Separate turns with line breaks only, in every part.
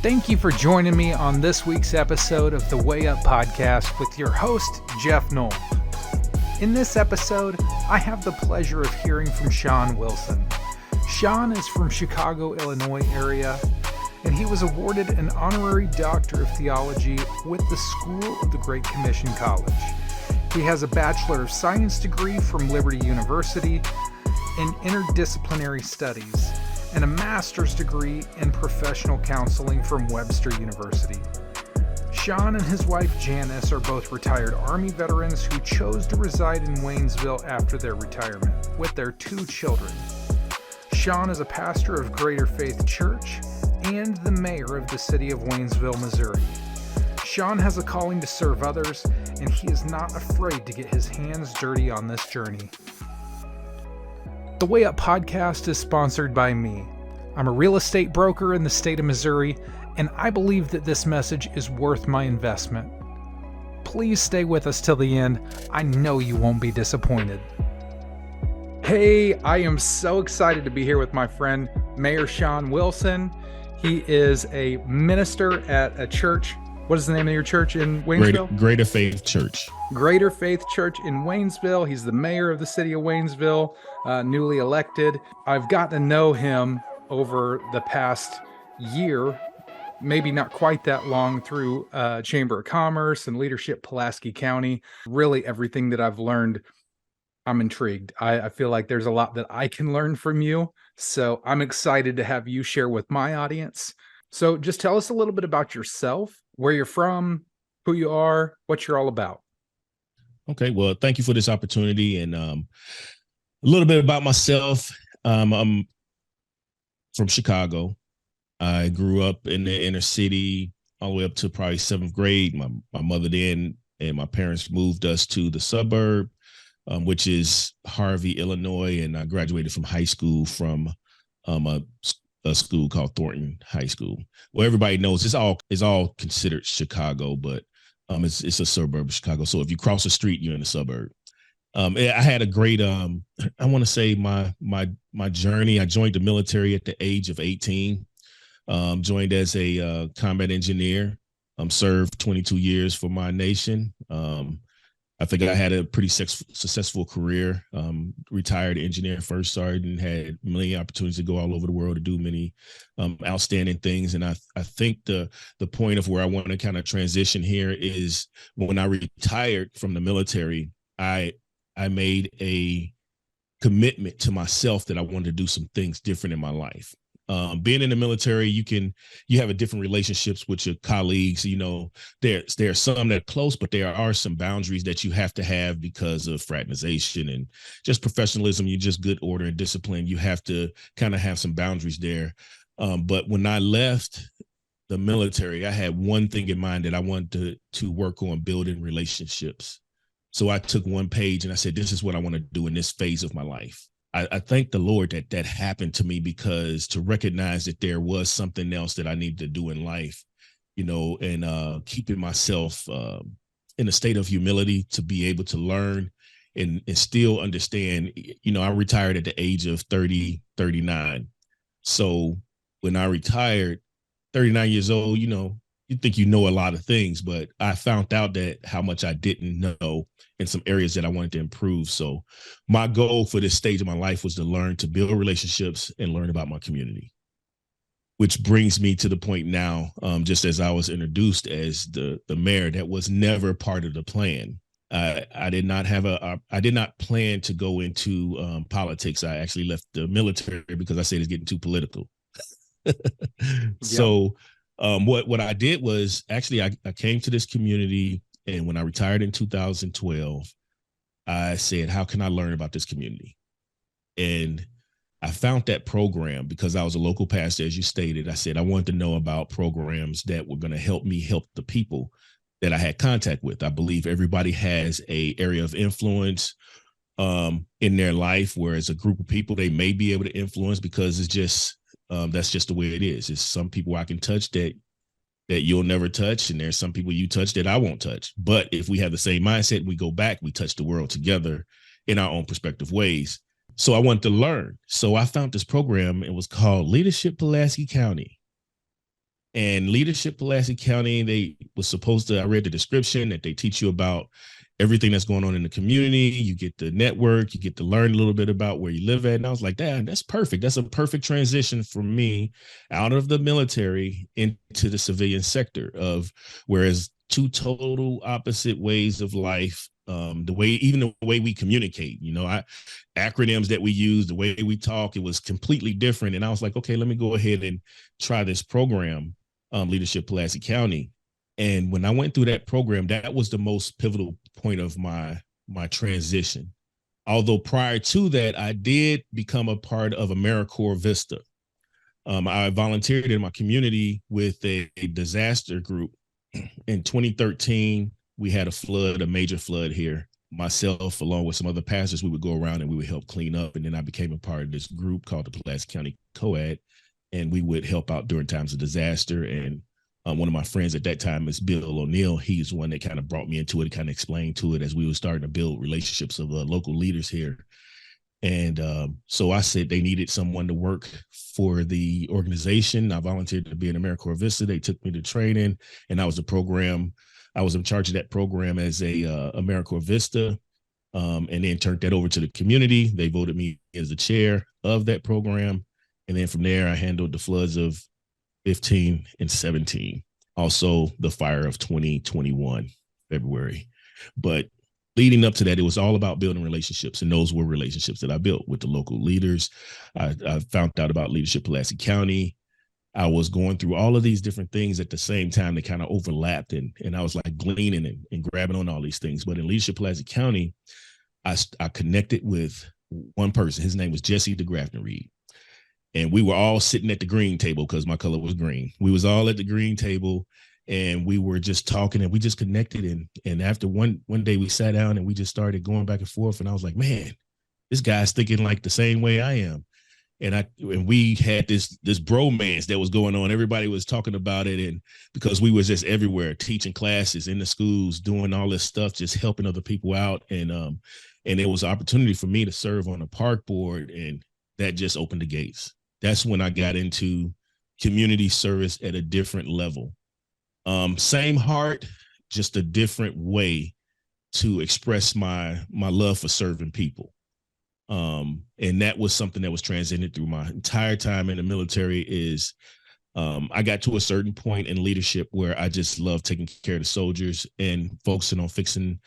Thank you for joining me on this week's episode of the Way Up Podcast with your host, Geoff Knoll. In this episode, I have the pleasure of hearing from Sean Wilson. Sean is from Chicago, Illinois area, and he was awarded an honorary Doctor of Theology with the School of the Great Commission College. He has a Bachelor of Science degree from Liberty University in Interdisciplinary Studies and a Master's degree in Professional Counseling from Webster University. Sean and his wife Janice are both retired Army veterans who chose to reside in Waynesville after their retirement with their 2 children. Sean is a pastor of Greater Faith Church and the mayor of the city of Waynesville, Missouri. Sean has a calling to serve others, and he is not afraid to get his hands dirty on this journey. The Way Up Podcast is sponsored by me. I'm a real estate broker in the state of Missouri, and I believe that this message is worth my investment. Please stay with us till the end. I know you won't be disappointed. Hey, I am so excited to be here with my friend, Mayor Sean Wilson. He is a minister at a church. What is the name of your church in Waynesville?
Greater Faith Church.
Greater Faith Church in Waynesville. He's the mayor of the city of Waynesville, newly elected. I've gotten to know him over the past year, maybe not quite that long, through Chamber of Commerce and leadership Pulaski County. Really everything that I've learned, I'm intrigued. I feel like there's a lot that I can learn from you. So I'm excited to have you share with my audience. So just tell us a little bit about yourself, where you're from, who you are, what you're all about.
Okay, well, thank you for this opportunity. And a little bit about myself. I'm from Chicago. I grew up in the inner city all the way up to probably 7th grade. My mother then and my parents moved us to the suburb, which is Harvey, Illinois. And I graduated from high school from a school called Thornton High School. Well, everybody knows it's all considered Chicago, but it's a suburb of Chicago. So if you cross the street, you're in the suburb. I had a great, I want to say my journey. I joined the military at the age of 18. Joined as a combat engineer. Served 22 years for my nation. I think I had a pretty successful career. Retired engineer, first sergeant, had many opportunities to go all over the world to do many outstanding things. And I think the point of where I want to kind of transition here is when I retired from the military, I made a commitment to myself that I wanted to do some things different in my life. Being in the military, you have a different relationships with your colleagues. You know, there are some that are close, but there are some boundaries that you have to have because of fraternization and just professionalism. You just good order and discipline. You have to kind of have some boundaries there. But when I left the military, I had one thing in mind that I wanted to work on building relationships. So I took one page and I said, this is what I want to do in this phase of my life. I thank the Lord that happened to me, because to recognize that there was something else that I needed to do in life, you know, and keeping myself in a state of humility to be able to learn and still understand. You know, I retired at the age of 39. So when I retired, 39 years old, you know, you think you know a lot of things, but I found out that how much I didn't know in some areas that I wanted to improve. So my goal for this stage of my life was to learn to build relationships and learn about my community, which brings me to the point now, just as I was introduced as the mayor, that was never part of the plan. I did not plan to go into politics. I actually left the military because I said it's getting too political. So what I did was actually I came to this community, and when I retired in 2012, I said, how can I learn about this community? And I found that program because I was a local pastor, as you stated. I said I wanted to know about programs that were going to help me help the people that I had contact with. I believe everybody has a area of influence in their life, whereas a group of people they may be able to influence because it's just that's just the way it is. It's some people I can touch that you'll never touch, and there's some people you touch that I won't touch. But if we have the same mindset and we go back, we touch the world together in our own prospective ways. So I wanted to learn. So I found this program. It was called Leadership Pulaski County. And leadership Pulaski County, they was supposed to, I read the description that they teach you about everything that's going on in the community. You get the network, you get to learn a little bit about where you live at. And I was like, Dad, that's perfect. That's a perfect transition for me out of the military into the civilian sector of, whereas two total opposite ways of life. Even the way we communicate, acronyms that we use, the way we talk, it was completely different. And I was like, okay, let me go ahead and try this program, Leadership Pulaski County. And when I went through that program, that was the most pivotal point of my transition. Although prior to that, I did become a part of AmeriCorps Vista. I volunteered in my community with a disaster group. In 2013, we had a major flood here. Myself, along with some other pastors, we would go around and we would help clean up. And then I became a part of this group called the Pulaski County COAD, and we would help out during times of disaster. And one of my friends at that time is Bill O'Neill. He's one that kind of brought me into it, kind of explained to it as we were starting to build relationships of local leaders here. And so I said they needed someone to work for the organization. I volunteered to be an AmeriCorps Vista. They took me to training, and I was in charge of that program as a AmeriCorps Vista, and then turned that over to the community. They voted me as the chair of that program. And then from there, I handled the floods of 15 and 17. Also the fire of 2021, February. But leading up to that, it was all about building relationships. And those were relationships that I built with the local leaders. I found out about Leadership Pulaski County. I was going through all of these different things at the same time that kind of overlapped. And I was like gleaning and grabbing on all these things. But in Leadership Pulaski County, I connected with one person. His name was Jesse DeGraffner Reed. And we were all sitting at the green table because my color was green. We was all at the green table, and we were just talking, and we just connected. And after one day we sat down and we just started going back and forth. And I was like, man, this guy's thinking like the same way I am. And we had this bromance that was going on. Everybody was talking about it. And because we was just everywhere, teaching classes in the schools, doing all this stuff, just helping other people out. And it was an opportunity for me to serve on a park board, and that just opened the gates. That's when I got into community service at a different level. Same heart, just a different way to express my love for serving people. And that was something that was transcended through my entire time in the military. Is I got to a certain point in leadership where I just love taking care of the soldiers and focusing on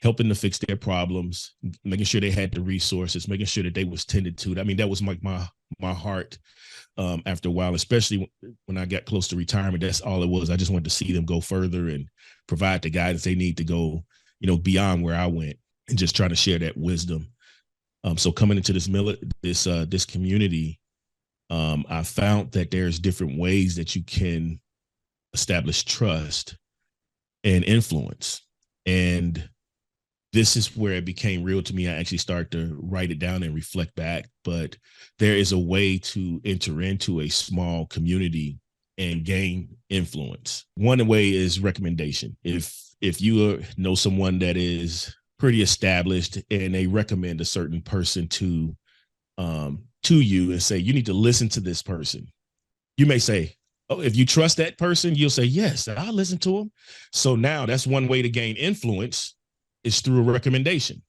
helping to fix their problems, making sure they had the resources, making sure that they was tended to. I mean, that was like my heart. After a while, especially when I got close to retirement, that's all it was. I just wanted to see them go further and provide the guidance they need to go, beyond where I went, and just trying to share that wisdom. So coming into this community, I found that there's different ways that you can establish trust and influence. And this is where it became real to me. I actually started to write it down and reflect back. But there is a way to enter into a small community and gain influence. One way is recommendation. If you know someone that is pretty established and they recommend a certain person to you and say, you need to listen to this person, you may say, oh, if you trust that person, you'll say, yes, I'll listen to him. So now that's one way to gain influence, is through a recommendation.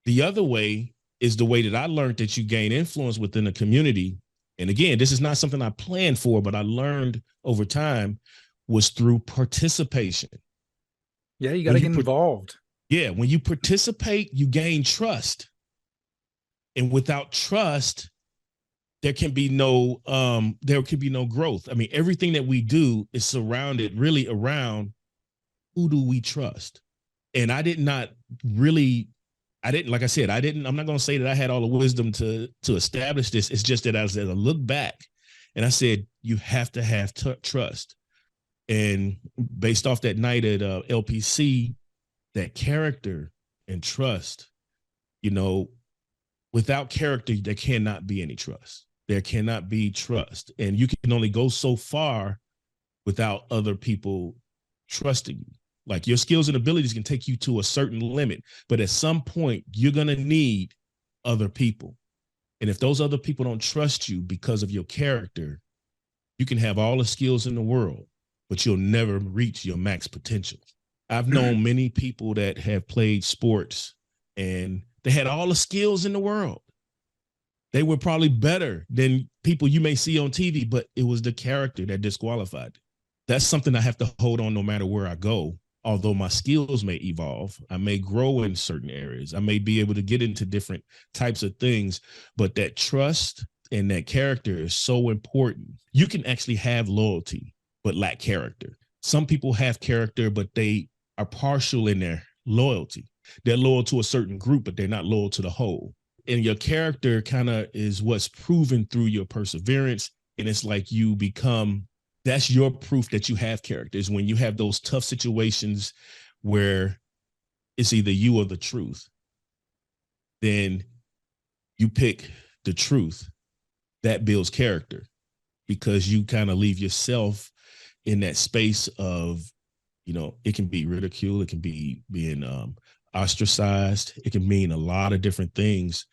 The other way is the way that I learned that you gain influence within a community. And again, this is not something I planned for, but I learned over time, was through participation.
Yeah, you got to get involved.
Yeah, when you participate, you gain trust. And without trust, there can be no growth. I mean, everything that we do is surrounded really around who do we trust. And I'm not going to say that I had all the wisdom to establish this. It's just that as I look back and I said, you have to have trust. And based off that night at LPC, that character and trust, without character, there cannot be any trust. There cannot be trust. And you can only go so far without other people trusting you. Like, your skills and abilities can take you to a certain limit, but at some point you're going to need other people. And if those other people don't trust you because of your character, You can have all the skills in the world, but you'll never reach your max potential. I've known many people that have played sports and they had all the skills in the world. They were probably better than people you may see on TV, but it was the character that disqualified. That's something I have to hold on no matter where I go. Although my skills may evolve, I may grow in certain areas. I may be able to get into different types of things, but that trust and that character is so important. You can actually have loyalty, but lack character. Some people have character, but they are partial in their loyalty. They're loyal to a certain group, but they're not loyal to the whole. And your character kind of is what's proven through your perseverance. And it's like you become, that's your proof that you have character, is when you have those tough situations where it's either you or the truth. Then you pick the truth. That builds character because you kind of leave yourself in that space of, you know, it can be ridicule, it can be being ostracized, it can mean a lot of different things.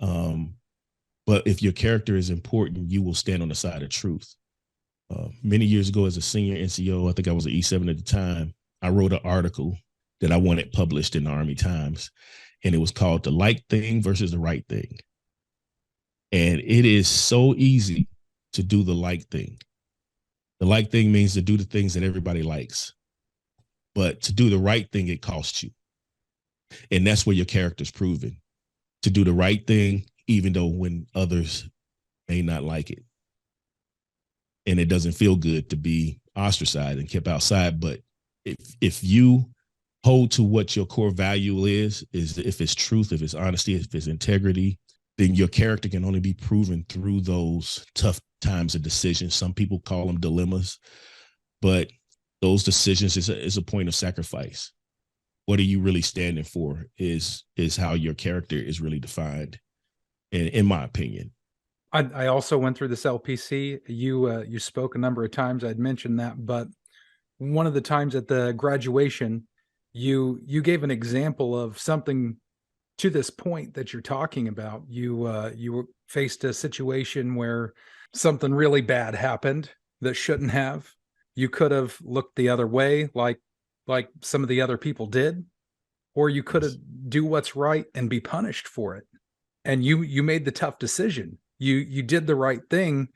But if your character is important, you will stand on the side of truth. Many years ago, as a senior NCO, I think I was an E7 at the time, I wrote an article that I wanted published in the Army Times, and it was called "The Like Thing versus the Right Thing." And it is so easy to do the like thing. The like thing means to do the things that everybody likes. But to do the right thing, it costs you. And that's where your character's proven. To do the right thing, even though when others may not like it. And it doesn't feel good to be ostracized and kept outside. But if you hold to what your core value is if it's truth, if it's honesty, if it's integrity, then your character can only be proven through those tough times of decisions. Some people call them dilemmas, but those decisions is a point of sacrifice. What are you really standing for is how your character is really defined, in my opinion.
I also went through this LPC. You spoke a number of times. I'd mentioned that, but one of the times at the graduation, you gave an example of something to this point that you're talking about. You faced a situation where something really bad happened that shouldn't have. You could have looked the other way, like some of the other people did, or you could have do what's right and be punished for it. And you made the tough decision. You did the right thing.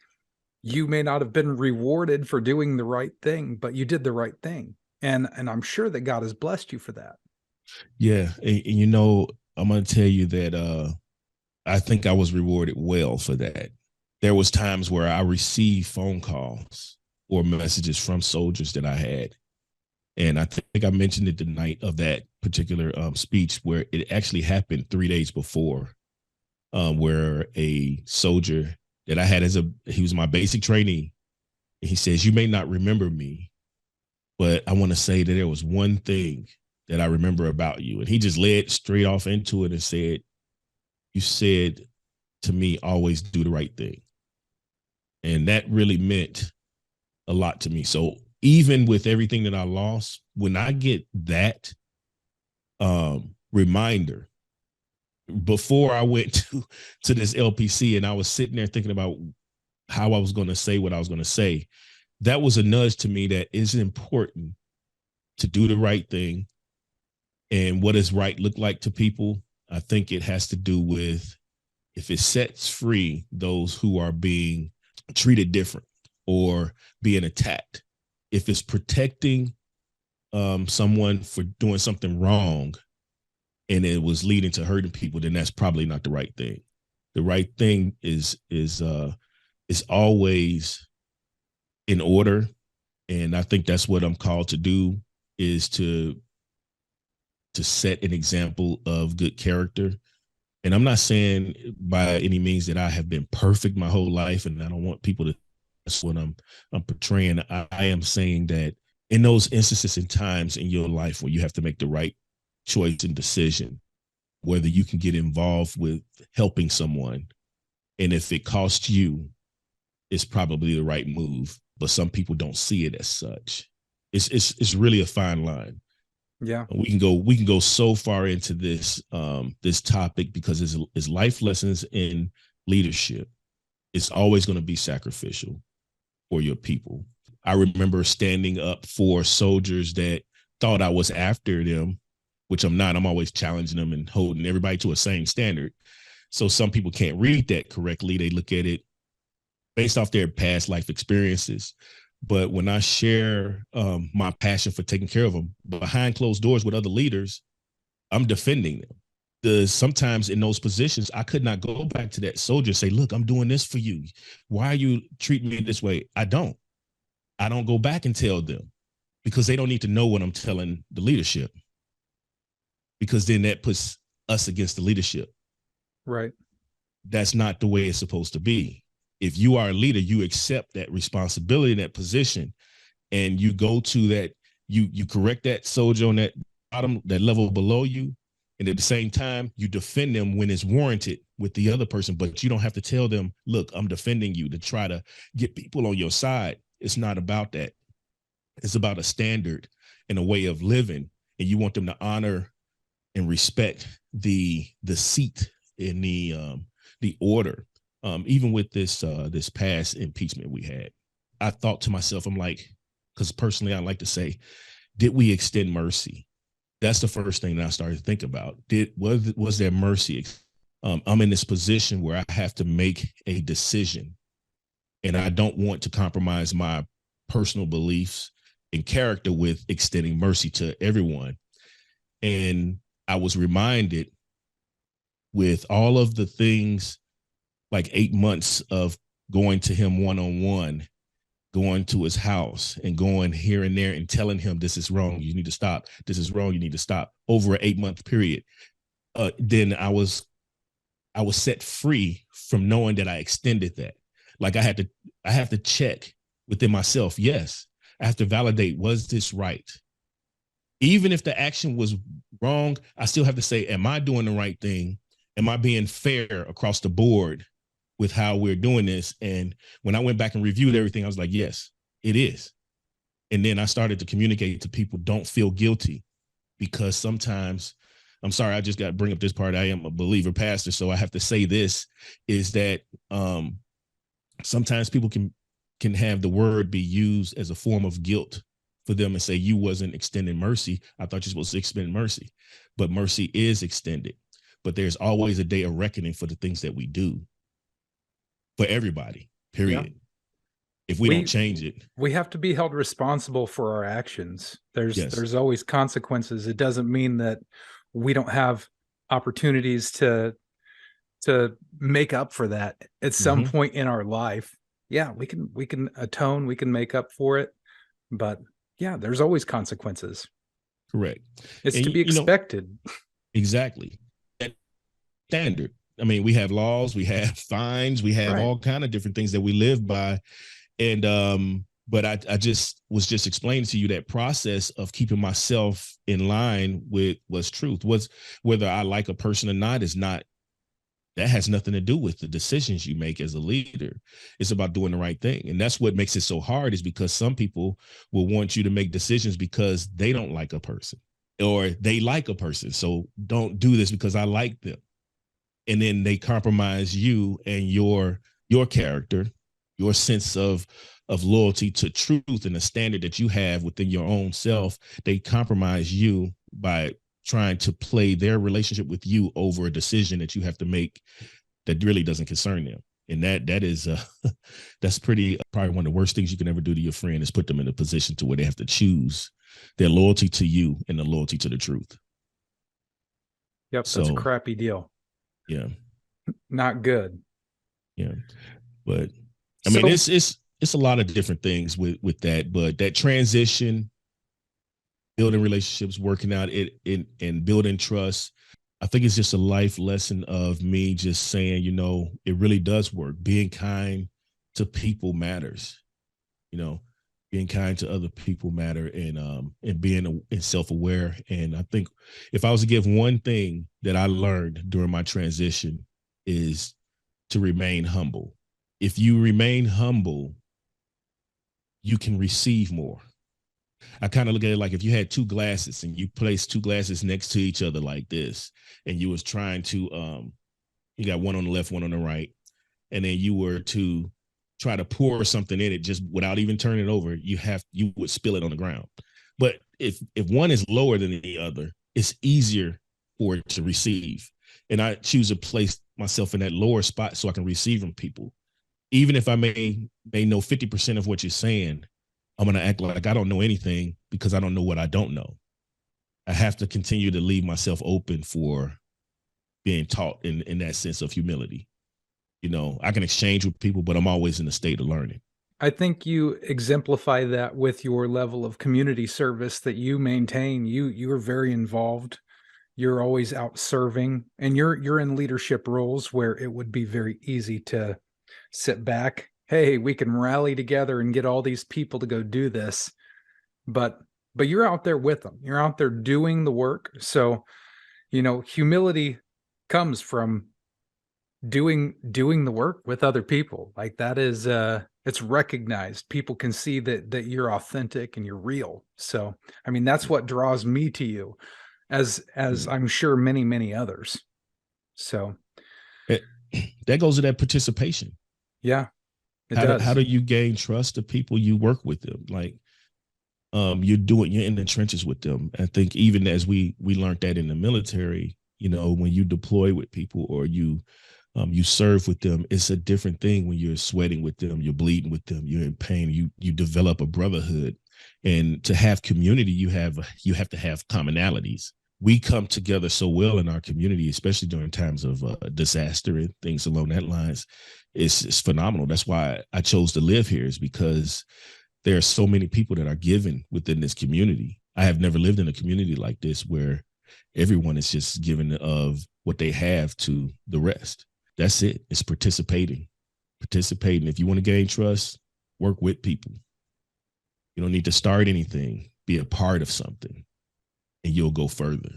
You may not have been rewarded for doing the right thing, but you did the right thing. And I'm sure that God has blessed you for that.
Yeah. And you know, I'm going to tell you that I think I was rewarded well for that. There was times where I received phone calls or messages from soldiers that I had. And I think I mentioned it the night of that particular speech, where it actually happened 3 days before, where a soldier that I had he was my basic trainee. He says, "You may not remember me, but I want to say that there was one thing that I remember about you." And he just led straight off into it and said, "You said to me, always do the right thing." And that really meant a lot to me. So even with everything that I lost, when I get that reminder, before I went to this LPC and I was sitting there thinking about how I was going to say what I was going to say, that was a nudge to me that it's important to do the right thing. And what does right look like to people? I think it has to do with if it sets free those who are being treated different or being attacked. If it's protecting someone for doing something wrong and it was leading to hurting people, then that's probably not the right thing. The right thing is always in order. And I think that's what I'm called to do, is to set an example of good character. And I'm not saying by any means that I have been perfect my whole life, and I don't want people to, that's what I'm portraying. I am saying that in those instances and times in your life where you have to make the right choice and decision, whether you can get involved with helping someone, and if it costs you, it's probably the right move. But some people don't see it as such. It's really a fine line.
Yeah,
we can go so far into this this topic because it's life lessons in leadership. It's always going to be sacrificial. for your people. I remember standing up for soldiers that thought I was after them, which I'm not. I'm always challenging them and holding everybody to a same standard. So some people can't read that correctly. They look at it based off their past life experiences. But when I share my passion for taking care of them behind closed doors with other leaders, I'm defending them. Sometimes in those positions, I could not go back to that soldier and say, look, I'm doing this for you. Why are you treating me this way? I don't go back and tell them, because they don't need to know what I'm telling the leadership, because then that puts us against the leadership.
Right.
That's not the way it's supposed to be. If you are a leader, you accept that responsibility, that position, and you go to that, you correct that soldier on that bottom, that level below you. And at the same time, you defend them when it's warranted with the other person, but you don't have to tell them, look, I'm defending you, to try to get people on your side. It's not about that. It's about a standard and a way of living. And you want them to honor and respect the seat in the order. Even with this past impeachment we had, I thought to myself, I'm like, because personally, I like to say, did we extend mercy? That's the first thing that I started to think about. Was there mercy? I'm in this position where I have to make a decision, and I don't want to compromise my personal beliefs and character with extending mercy to everyone. And I was reminded, with all of the things, like 8 months of going to him one-on-one, going to his house and going here and there and telling him, this is wrong, you need to stop. This is wrong, you need to stop, over an 8-month period. Then I was set free from knowing that I extended that. Like I have to check within myself. Yes, I have to validate, was this right? Even if the action was wrong, I still have to say, am I doing the right thing? Am I being fair across the board with how we're doing this? And when I went back and reviewed everything, I was like, yes, it is. And then I started to communicate to people, don't feel guilty, because sometimes, I'm sorry, I just got to bring up this part. I am a believer pastor, so I have to say this, is that sometimes people can have the word be used as a form of guilt for them and say, you wasn't extending mercy. I thought you're supposed to extend mercy. But mercy is extended. But there's always a day of reckoning for the things that we do, for everybody, period. Yeah. If we don't change it,
we have to be held responsible for our actions. There's always consequences. It doesn't mean that we don't have opportunities to make up for that at some point in our life. Yeah, we can atone, we can make up for it, but yeah, there's always consequences.
Correct.
It's to be expected.
Exactly. That standard. I mean, we have laws, we have fines, we have all kind of different things that we live by. And but I just was explaining to you that process of keeping myself in line with what's truth. Whether I like a person or not is not, that has nothing to do with the decisions you make as a leader. It's about doing the right thing. And that's what makes it so hard, is because some people will want you to make decisions because they don't like a person, or they like a person. So don't do this because I like them. And then they compromise you and your character, your sense of loyalty to truth and the standard that you have within your own self. They compromise you by trying to play their relationship with you over a decision that you have to make that really doesn't concern them. And that is that's probably one of the worst things you can ever do to your friend, is put them in a position to where they have to choose their loyalty to you and the loyalty to the truth.
Yep, that's a crappy deal.
Yeah.
Not good.
Yeah. But I mean, it's a lot of different things with that, but that transition, building relationships, working out it and building trust, I think it's just a life lesson of me just saying, it really does work. Being kind to people matters. Being kind to other people matter, and being self-aware. And I think if I was to give one thing that I learned during my transition, is to remain humble. If you remain humble, you can receive more. I kind of look at it like if you had two glasses and you placed two glasses next to each other like this, and you was trying to, you got one on the left, one on the right, and then you were to try to pour something in it just without even turning it over, you would spill it on the ground. But if one is lower than the other, it's easier for it to receive. And I choose to place myself in that lower spot so I can receive from people. Even if I may know 50% of what you're saying, I'm going to act like I don't know anything because I don't know what I don't know. I have to continue to leave myself open for being taught in that sense of humility. I can exchange with people, but I'm always in a state of learning.
I think you exemplify that with your level of community service that you maintain. You're very involved. You're always out serving, and you're in leadership roles where it would be very easy to sit back. Hey, we can rally together and get all these people to go do this. But you're out there with them. You're out there doing the work. So, humility comes from doing the work with other people. Like that is it's recognized. People can see that you're authentic and you're real. So, I mean, that's what draws me to you, as I'm sure many others. So
that goes to that participation.
Yeah, it
how
does.
How do you gain trust of people you work with them? Like, you're in the trenches with them. I think even as we learned that in the military, when you deploy with people or you serve with them, it's a different thing when you're sweating with them, you're bleeding with them, you're in pain, you develop a brotherhood. And to have community, you have to have commonalities. We come together so well in our community, especially during times of disaster and things along that lines. It's phenomenal. That's why I chose to live here, is because there are so many people that are given within this community. I have never lived in a community like this where everyone is just giving of what they have to the rest. That's it. It's participating. If you want to gain trust, work with people. You don't need to start anything. Be a part of something, and you'll go further.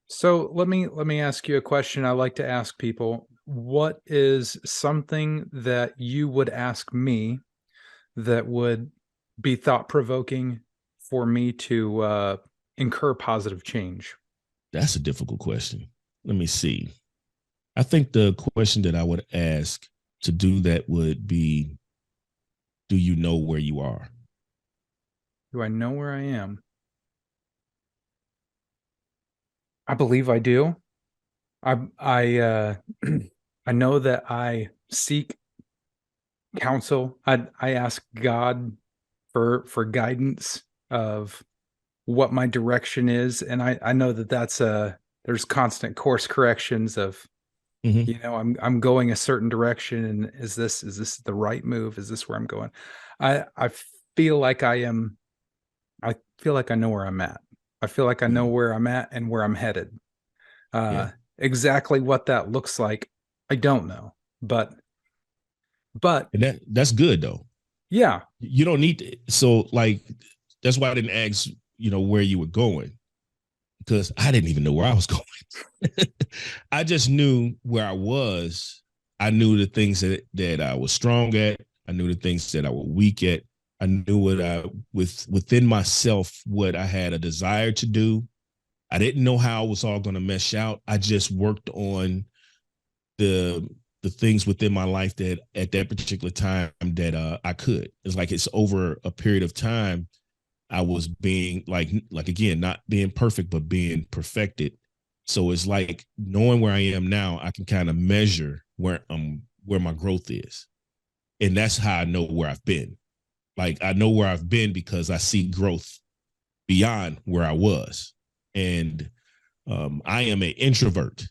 So let me ask you a question I like to ask people. What is something that you would ask me that would be thought-provoking for me to incur positive change?
That's a difficult question. Let me see. I think the question that I would ask to do that would be, do you know where you are?
Do I know where I am? I believe I do. I I know that I seek counsel. I ask God for guidance of what my direction is, and I know that there's constant course corrections of, I'm going a certain direction, and is this the right move? Is this where I'm going? I feel like I am. I feel like I know where I'm at. I feel like I know where I'm at and where I'm headed. Exactly what that looks like, I don't know, but
and that's good though.
Yeah,
you don't need to. So like, that's why I didn't ask, where you were going, because I didn't even know where I was going. I just knew where I was. I knew the things that I was strong at. I knew the things that I was weak at. I knew within myself, what I had a desire to do. I didn't know how it was all going to mesh out. I just worked on the things within my life that at that particular time that I could. It's like, it's over a period of time, I was being like again, not being perfect, but being perfected. So it's like, knowing where I am now, I can kind of measure where my growth is. And that's how I know where I've been. Like, I know where I've been because I see growth beyond where I was. And I am an introvert,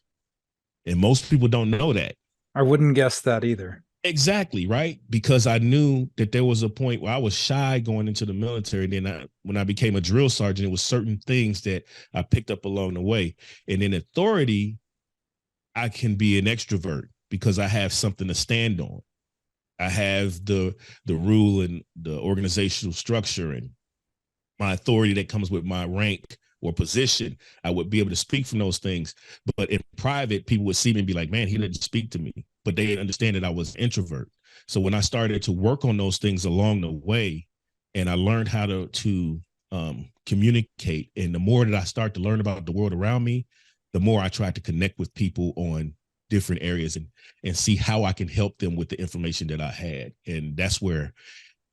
and most people don't know that.
I wouldn't guess that either.
Exactly, right? Because I knew that there was a point where I was shy going into the military. Then when I became a drill sergeant, it was certain things that I picked up along the way. And in authority, I can be an extrovert because I have something to stand on. I have the rule and the organizational structure and my authority that comes with my rank or position. I would be able to speak from those things. But in private, people would see me and be like, man, he didn't speak to me. But they didn't understand that I was an introvert. So when I started to work on those things along the way, and I learned how to communicate, and the more that I start to learn about the world around me, the more I tried to connect with people on different areas and see how I can help them with the information that I had. And that's where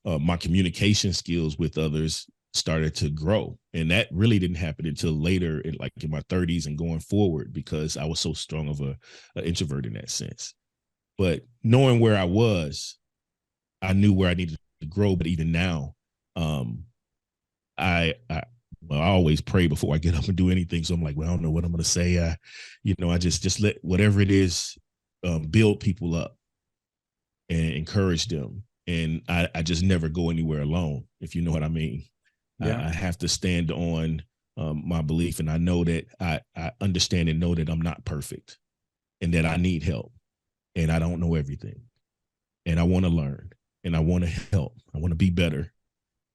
my communication skills with others started to grow. And that really didn't happen until later, in my 30s and going forward, because I was so strong of a introvert in that sense. But knowing where I was, I knew where I needed to grow. But even now, I always pray before I get up and do anything. So I'm like, well, I don't know what I'm going to say. I just let whatever it is build people up and encourage them. And I just never go anywhere alone, if you know what I mean.
Yeah.
I have to stand on my belief, and I know that I understand and know that I'm not perfect and that I need help and I don't know everything. And I want to learn and I want to help. I want to be better.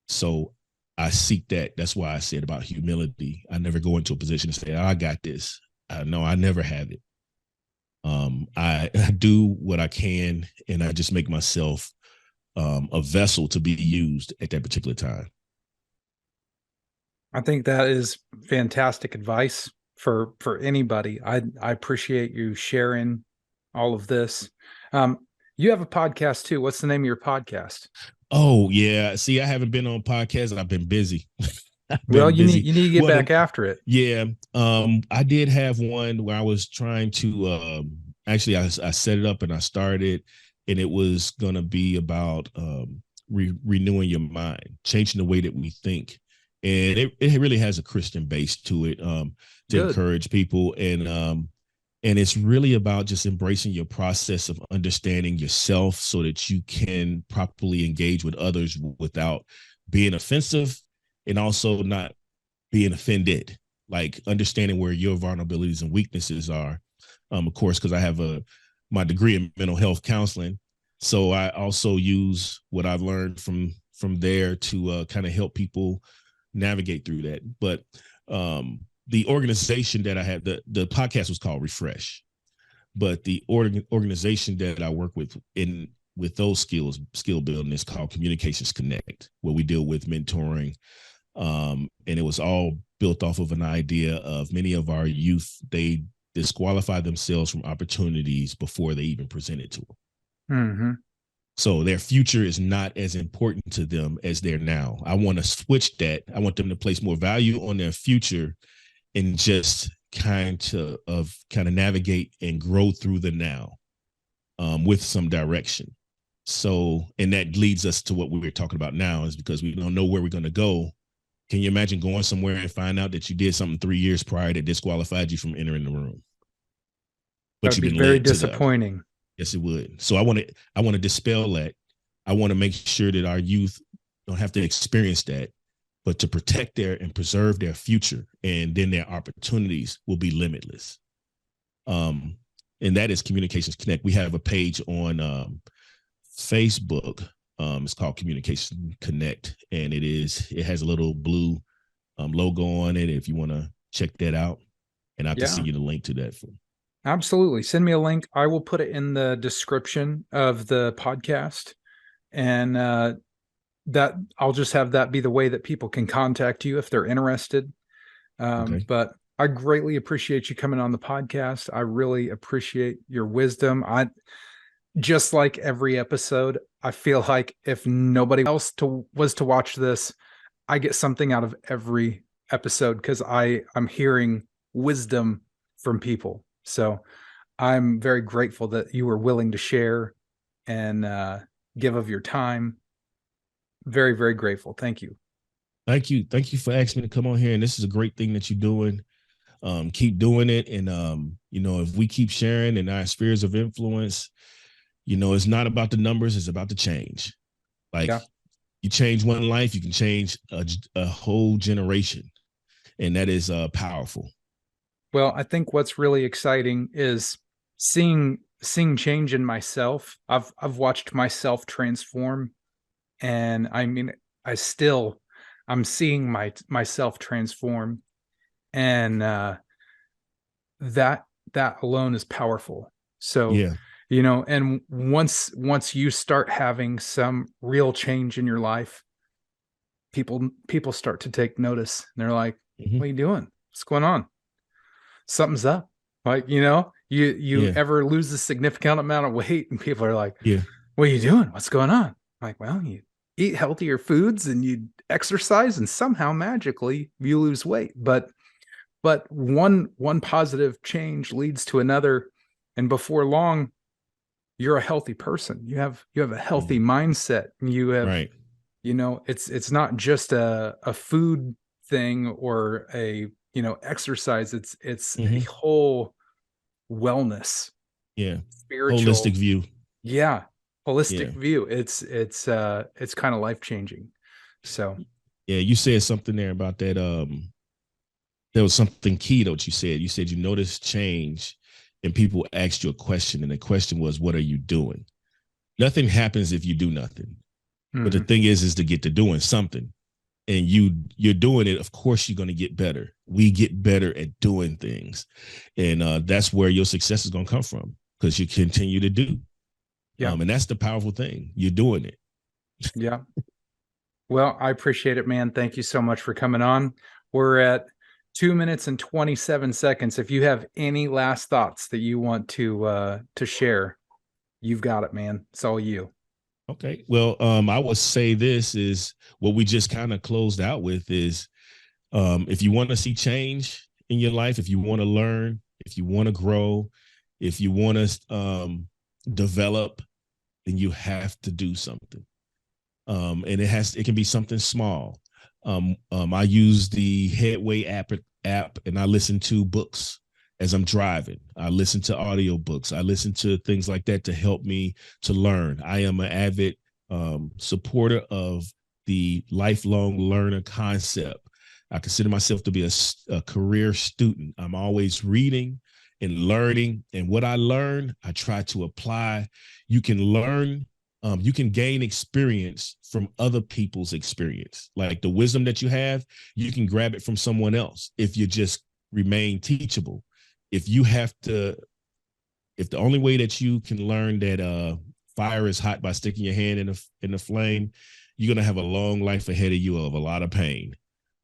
So I seek that. That's why I said about humility. I never go into a position to say, oh, I got this. No, I never have it. I do what I can, and I just make myself a vessel to be used at that particular time.
I think that is fantastic advice for anybody. I appreciate you sharing all of this. You have a podcast too. What's the name of your podcast?
Oh yeah. See, I haven't been on podcasts. I've been busy.
Well, you need to get back after it.
Yeah. I did have one where I was trying to actually I set it up and I started, and it was gonna be about renewing your mind, changing the way that we think. And it really has a Christian base to it, to
Good.
encourage people. And it's really about just embracing your process of understanding yourself so that you can properly engage with others without being offensive and also not being offended, like understanding where your vulnerabilities and weaknesses are. Of course, because I have my degree in mental health counseling. So I also use what I've learned from there to kind of help people navigate through that. But the organization that I had, the podcast was called Refresh, but the organization that I work with with those skill building is called Communications Connect, where we deal with mentoring. And it was all built off of an idea of many of our youth, they disqualify themselves from opportunities before they even present it to them.
Mm-hmm.
So their future is not as important to them as their now. I want to switch that. I want them to place more value on their future and just kind of navigate and grow through the now with some direction. So, and that leads us to what we were talking about now, is because we don't know where we're going to go. Can you imagine going somewhere and find out that you did something 3 years prior that disqualified you from entering the room? But
That'd be very disappointing.
Yes, it would. So I want to dispel that. I want to make sure that our youth don't have to experience that, but to protect and preserve their future, and then their opportunities will be limitless. And that is Communications Connect. We have a page on Facebook. It's called Communication Connect, and it has a little blue logo on it if you want to check that out, and I can send you the link to that.
Absolutely. Send me a link. I will put it in the description of the podcast, and that I'll just have that be the way that people can contact you if they're interested.
Okay.
But I greatly appreciate you coming on the podcast. I really appreciate your wisdom. Just like every episode, I feel like if nobody else was to watch this, I get something out of every episode because I'm hearing wisdom from people. So I'm very grateful that you were willing to share and give of your time. Very, very grateful. Thank you.
Thank you. Thank you for asking me to come on here. And this is a great thing that you're doing. Keep doing it. And, if we keep sharing in our spheres of influence, it's not about the numbers. It's about the change. You change one life, you can change a whole generation. And that is powerful.
Well, I think what's really exciting is seeing change in myself. I've watched myself transform, and I mean, I'm seeing myself transform, and that alone is powerful. So,
yeah.
And once you start having some real change in your life, people start to take notice. And they're like, "What are you doing? What's going on? Something's up." Like, you You
Yeah.
ever lose a significant amount of weight and people are like,
Yeah.
what are you doing? What's going on? I'm like, well, you eat healthier foods and you exercise and somehow magically you lose weight. But one positive change leads to another, and before long you're a healthy person. You have a healthy mindset. You have,
Right.
it's not just a food thing or a, exercise. It's a
Hmm.
whole wellness,
Yeah. Holistic
spiritual,
view.
yeah, holistic
Yeah.
view. It's kind of life changing. So
Yeah. You said something there about that. There was something key though. What you said. You said you noticed change, and people asked you a question, and the question was, "What are you doing?" Nothing happens if you do nothing. But the
mhm,
thing is to get to doing something, and you're doing it. Of course, you're going to get better. We get better at doing things, and that's where your success is going to come from because you continue to do.
yeah,
And that's the powerful thing. You're doing it.
yeah. Well, I appreciate it, man. Thank you so much for coming on. We're at 2 minutes and 27 seconds. If you have any last thoughts that you want to share, you've got it, man. It's all you.
Okay. Well, I would say this is what we just kind of closed out with is if you want to see change in your life, if you want to learn, if you want to grow, if you want to develop, then you have to do something. And it can be something small. I use the Headway app, and I listen to books as I'm driving. I listen to audiobooks. I listen to things like that to help me to learn. I am an avid supporter of the lifelong learner concept. I consider myself to be a career student. I'm always reading and learning, and what I learn, I try to apply. You can learn, you can gain experience from other people's experience. Like the wisdom that you have, you can grab it from someone else if you just remain teachable. If you have to, if the only way that you can learn that fire is hot by sticking your hand in the flame, you're gonna have a long life ahead of you of a lot of pain.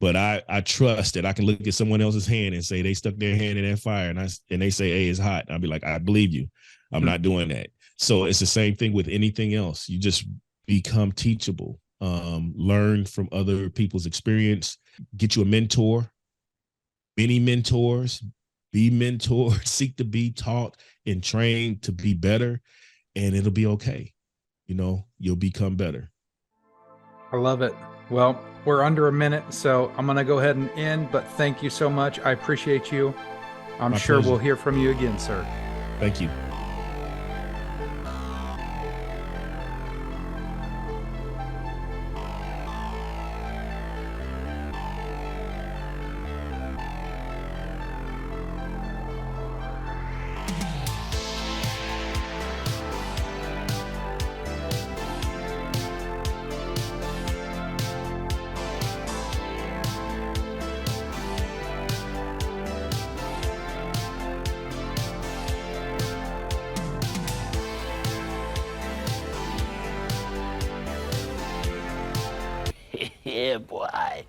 But I trust that I can look at someone else's hand and say they stuck their hand in that fire, and they say, "Hey, it's hot." I'll be like, "I believe you. I'm
Hmm.
not doing that." So it's the same thing with anything else. You just become teachable. Learn from other people's experience. Get you a mentor. Many mentors. Be mentored. Seek to be taught and trained to be better, and it'll be okay. You'll become better.
I love it. Well, we're under a minute, so I'm going to go ahead and end, but thank you so much. I appreciate you. I'm
My
sure
pleasure.
we'll hear from you again, sir.
Thank you.
Yeah, boy.